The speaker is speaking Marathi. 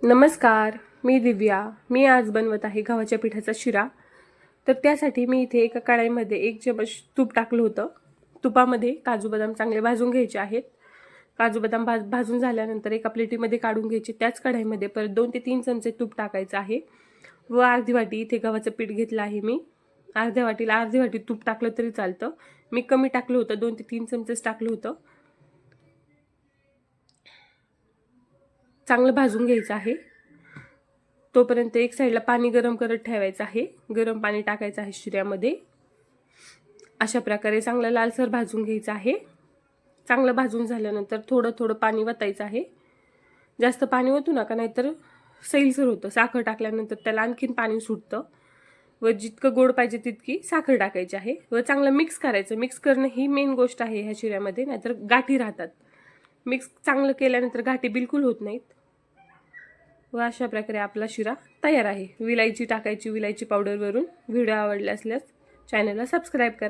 नमस्कार, मी दिव्या. मी आज बनवत आहे गव्हाच्या पिठाचा शिरा. तर त्यासाठी मी इथे एका कढईमध्ये 1 चमच तूप टाकलं होतं. तुपामध्ये काजू बदाम चांगले भाजून घ्यायचे आहेत. काजू बदाम भाजून झाल्यानंतर एका प्लेटीमध्ये काढून घ्यायचे. त्याच कढईमध्ये परत 2 ते 3 चमचे तूप टाकायचं आहे व अर्धी वाटी इथे गव्हाचं पीठ घेतलं आहे मी. अर्ध्या वाटीला अर्धी वाटी तूप टाकलं तरी चालतं. मी कमी टाकलं होतं, 2 ते 3 चमचेच टाकलं होतं. चांगलं भाजून घ्यायचं आहे. तोपर्यंत एक साईडला पाणी गरम करत ठेवायचं आहे. गरम पाणी टाकायचं आहे शिऱ्यामध्ये. अशा प्रकारे चांगलं लालसर भाजून घ्यायचं आहे. चांगलं भाजून झाल्यानंतर थोडं थोडं पाणी वतायचं आहे. जास्त पाणी ओतू नका, नाहीतर सैलसर होतं. साखर टाकल्यानंतर त्याला आणखीन पाणी सुटतं व जितकं गोड पाहिजे तितकी साखर टाकायची आहे व चांगलं मिक्स करायचं. मिक्स करणं ही मेन गोष्ट आहे ह्या शिऱ्यामध्ये, नाहीतर गाठी राहतात. मिक्स चांगलं केल्यानंतर गाठी बिलकुल होत नाहीत व अशा प्रकारे आपला शिरा तयार आहे. विलायची टाकायची, विलायची पावडरवरून. व्हिडिओ आवडला असल्यास चॅनलला सबस्क्राईब करा.